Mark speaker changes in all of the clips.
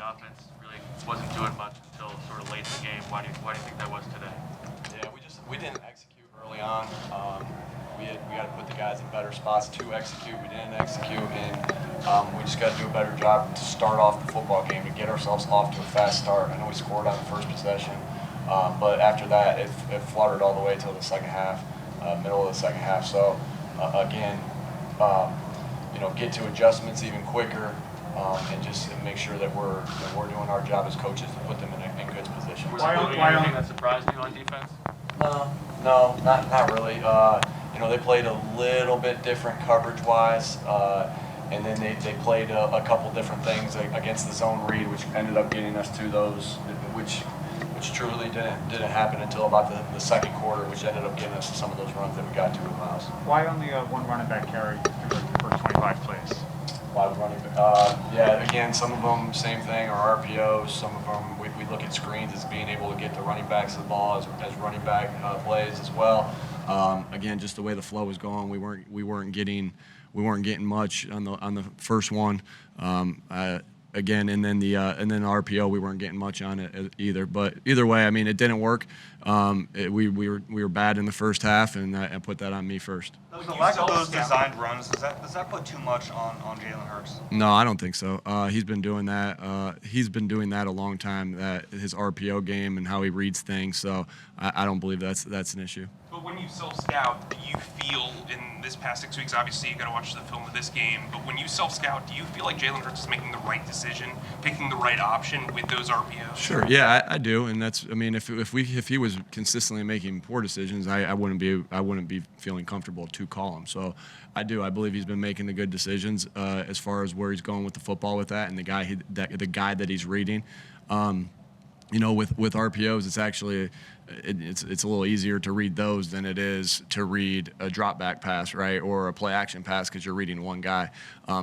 Speaker 1: offense really wasn't doing much until sort of late in the game. Why do you think that was today?
Speaker 2: Yeah, we didn't execute early on. We got to put the guys in better spots to execute. We didn't execute, and we just got to do a better job to start off the football game, to get ourselves off to a fast start. I know we scored on the first possession, but after that, it fluttered all the way till the second half, middle of the second half. So again, get to adjustments even quicker, and just make sure that we're doing our job as coaches to put them in good position.
Speaker 1: Was there anything that surprised you on defense?
Speaker 2: No, not really. They played a little bit different coverage-wise, and then they played a couple different things against the zone read, which ended up getting us to those, which truly didn't happen until about the second quarter, which ended up getting us to some of those runs that we got to with Miles.
Speaker 3: Why only one running back carry for 25 plays?
Speaker 2: Why running back? Again, some of them same thing, or RPOs. Some of them we look at screens as being able to get the running backs the ball as running back plays as well. Again, just the way the flow was going, we weren't getting much on the first one. Again, and then the RPO, we weren't getting much on it either. But either way, I mean, it didn't work. We were bad in the first half, and I put that on me first.
Speaker 4: The lack of those designed runs, does that put too much on Jalen Hurts?
Speaker 2: No, I don't think so. He's been doing that. He's been doing that a long time. That his RPO game and how he reads things. So I don't believe that's an issue.
Speaker 5: But when you self-scout, do you feel in this past 6 weeks, obviously you got to watch the film of this game, but when you self-scout, do you feel like Jalen Hurts is making the right decision, picking the right option with those RPOs?
Speaker 2: Sure, yeah, I do, and that's. I mean, if he was consistently making poor decisions, I wouldn't be feeling comfortable to call him. So I do. I believe he's been making the good decisions as far as where he's going with the football with that, and the guy that he's reading. With RPOs, it's actually it's a little easier to read those than it is to read a drop back pass, right, or a play action pass, because you're reading one guy.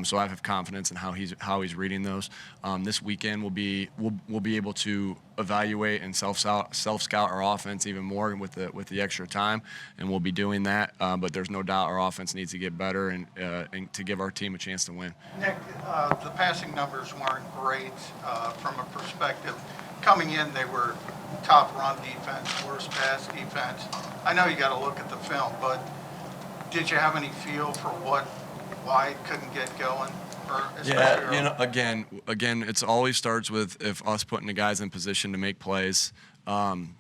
Speaker 2: So I have confidence in how he's reading those. This weekend we'll be able to evaluate and self scout our offense even more with the extra time, and we'll be doing that. But there's no doubt our offense needs to get better and to give our team a chance to win.
Speaker 6: Nick, the passing numbers weren't great from a perspective. Coming in, they were top run defense, worst pass defense. I know you got to look at the film, but did you have any feel for why it couldn't get going?
Speaker 2: Yeah, again, it always starts with us putting the guys in position to make plays. And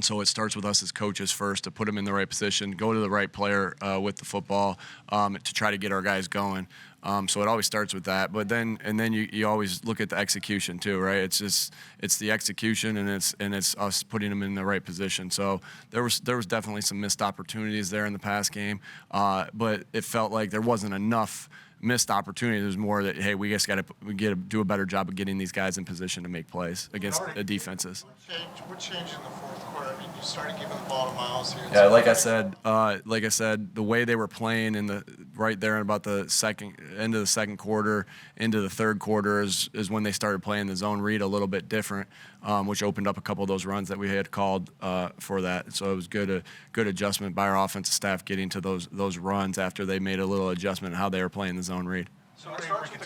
Speaker 2: so it starts with us as coaches first to put them in the right position, go to the right player with the football to try to get our guys going. So it always starts with that. But then you always look at the execution too, right? It's the execution and it's us putting them in the right position. So there was definitely some missed opportunities there in the pass game, but it felt like there wasn't enough missed opportunities. There's more that, hey, we just got to do a better job of getting these guys in position to make plays against the defenses.
Speaker 7: What changed in the fourth quarter? I mean, you started giving the ball to Miles here.
Speaker 2: Yeah, like I said, the way they were playing right there in about the end of the second quarter into the third quarter is when they started playing the zone read a little bit different, which opened up a couple of those runs that we had called for that. So it was good adjustment by our offensive staff getting to those runs after they made a little adjustment in how they were playing the zone read.
Speaker 7: So it starts with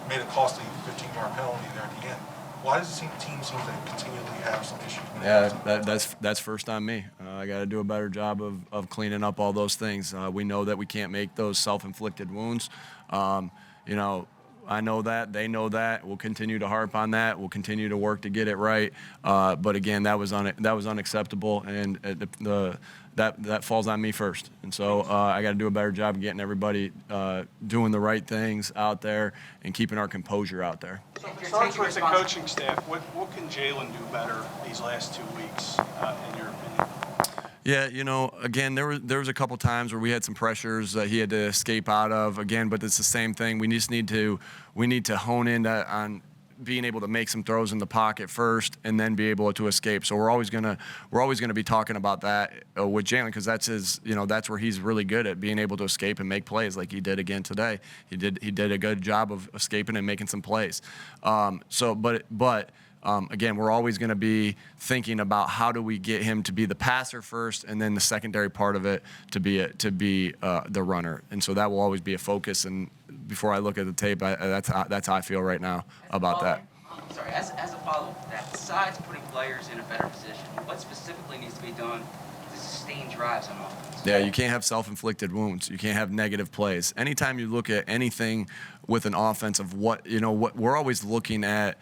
Speaker 7: made a costly 15-yard penalty there at the end. Why does the team seem to continually have some issues?
Speaker 2: Yeah, that's first on me. I got to do a better job of cleaning up all those things. We know that we can't make those self-inflicted wounds. I know that. They know that. We'll continue to harp on that. We'll continue to work to get it right. But again, that was unacceptable, and that falls on me first. And so I got to do a better job of getting everybody doing the right things out there and keeping our composure out there.
Speaker 8: So it starts with the coaching staff. What can Jalen do better these last 2 weeks, in your opinion?
Speaker 2: Yeah, again, there was a couple times where we had some pressures that he had to escape out of. Again, but it's the same thing. We just need to hone in on being able to make some throws in the pocket first, and then be able to escape. So we're always gonna be talking about that with Jalen, because that's where he's really good at, being able to escape and make plays like he did again today. He did a good job of escaping and making some plays. again, we're always going to be thinking about how do we get him to be the passer first, and then the secondary part of it to be the runner. And so that will always be a focus. And before I look at the tape, that's how I feel right now about that.
Speaker 9: I'm sorry, as a follow-up to that, besides putting players in a better position, what specifically needs to be done to sustain drives on offense?
Speaker 2: Yeah, you can't have self-inflicted wounds. You can't have negative plays. Anytime you look at anything with an offense of what we're always looking at,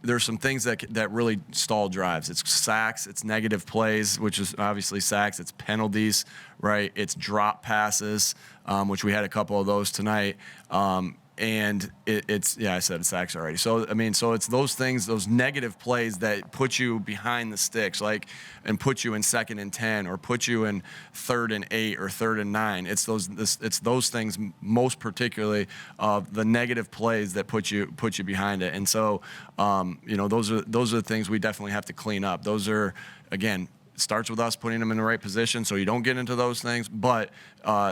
Speaker 2: there's some things that really stall drives. It's sacks, it's negative plays, which is obviously sacks. It's penalties, right? It's drop passes, which we had a couple of those tonight. And I said sacks already. So, so it's those things, those negative plays that put you behind the sticks, and put you in 2nd and 10, or put you in 3rd and 8 or 3rd and 9. It's those things, most particularly of the negative plays that put you behind it. And so, those are the things we definitely have to clean up. Those are, again, starts with us putting them in the right position so you don't get into those things, but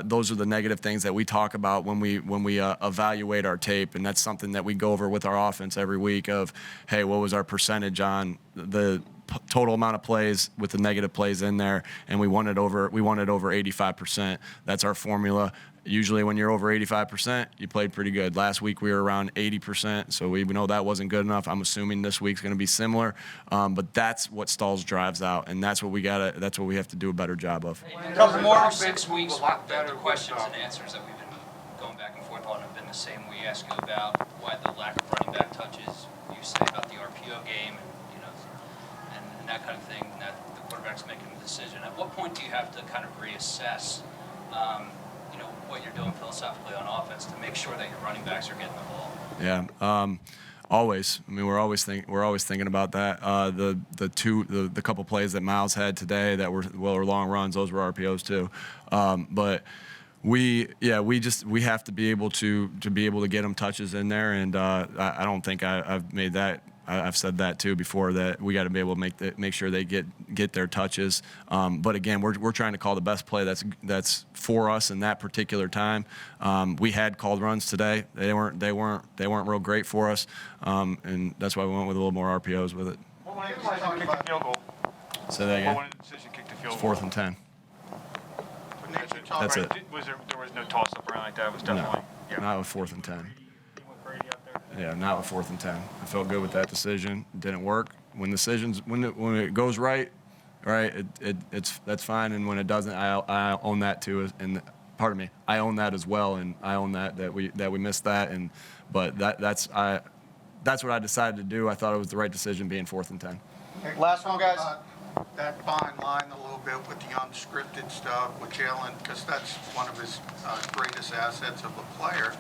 Speaker 2: those are the negative things that we talk about when we evaluate our tape, and that's something that we go over with our offense every week of, hey, what was our percentage on the total amount of plays with the negative plays in there, and we won it over 85%. That's our formula. Usually when you're over 85%, you played pretty good. Last week we were around 80%, so we know that wasn't good enough. I'm assuming this week's going to be similar, but that's what stalls drives out, and that's what we have to do a better job of.
Speaker 10: A couple more 6 weeks, the questions and answers that we've been going back and forth on have been the same. We ask you about why the lack of running back touches. You say about the RPO game, and that kind of thing. That the quarterback's making a decision. At what point do you have to kind of reassess? What you're doing philosophically on offense to make sure that your running backs are getting the ball?
Speaker 2: Yeah, always. We're always thinking about that. The couple plays that Miles had today that were long runs, those were RPOs too. But we have to be able to get them touches in there, and I don't think I've made that. I've said that too before, that we got to be able to make sure they get their touches. But again, we're trying to call the best play that's for us in that particular time. We had called runs today. They weren't real great for us, and that's why we went with a little more RPOs with it.
Speaker 3: What went into the decision to kick the field goal?
Speaker 2: Say that again.
Speaker 3: What went into the decision to kick the field
Speaker 2: It's
Speaker 3: goal?
Speaker 2: 4th and 10. That's it.
Speaker 3: There was no toss-up or anything like that? It was definitely...
Speaker 2: No, not with 4th and 10. Yeah, not with 4th and 10. I felt good with that decision. It didn't work. When it goes right, that's fine. And when it doesn't, I own that too. And pardon me, I own that as well. And I own that we missed that. But that's what I decided to do. I thought it was the right decision, being 4th and 10.
Speaker 6: Last one, guys. That fine line a little bit with the unscripted stuff with Jalen, because that's one of his greatest assets of a player.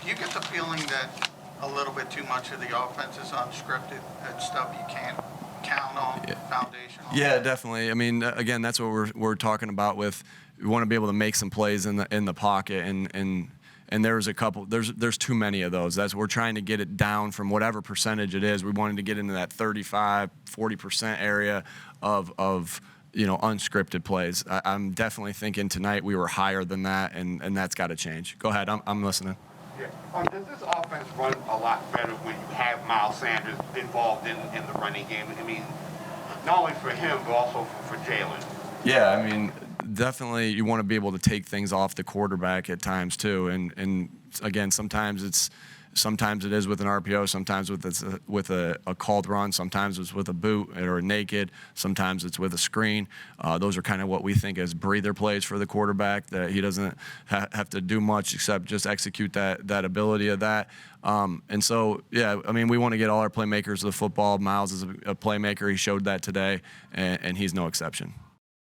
Speaker 6: Do you get the feeling that a little bit too much of the offense is unscripted and stuff you can't count on, foundational?
Speaker 2: Yeah, definitely. Again, that's what we're talking about with, we want to be able to make some plays in the pocket, and there's a couple, there's too many of those. We're trying to get it down from whatever percentage it is. We wanted to get into that 35-40% area of unscripted plays. I'm definitely thinking tonight we were higher than that, and that's got to change. Go ahead, I'm listening.
Speaker 11: Yeah. Does this offense run a lot better when you have Miles Sanders involved in the running game? Not only for him, but also for Jalen.
Speaker 2: Yeah, definitely you want to be able to take things off the quarterback at times too. And again, sometimes it is with an RPO, sometimes with a called run, sometimes it's with a boot or a naked, sometimes it's with a screen. Those are kind of what we think as breather plays for the quarterback, that he doesn't have to do much except just execute that ability of that. And so, yeah, we want to get all our playmakers to the football. Miles is a playmaker. He showed that today, and he's no exception.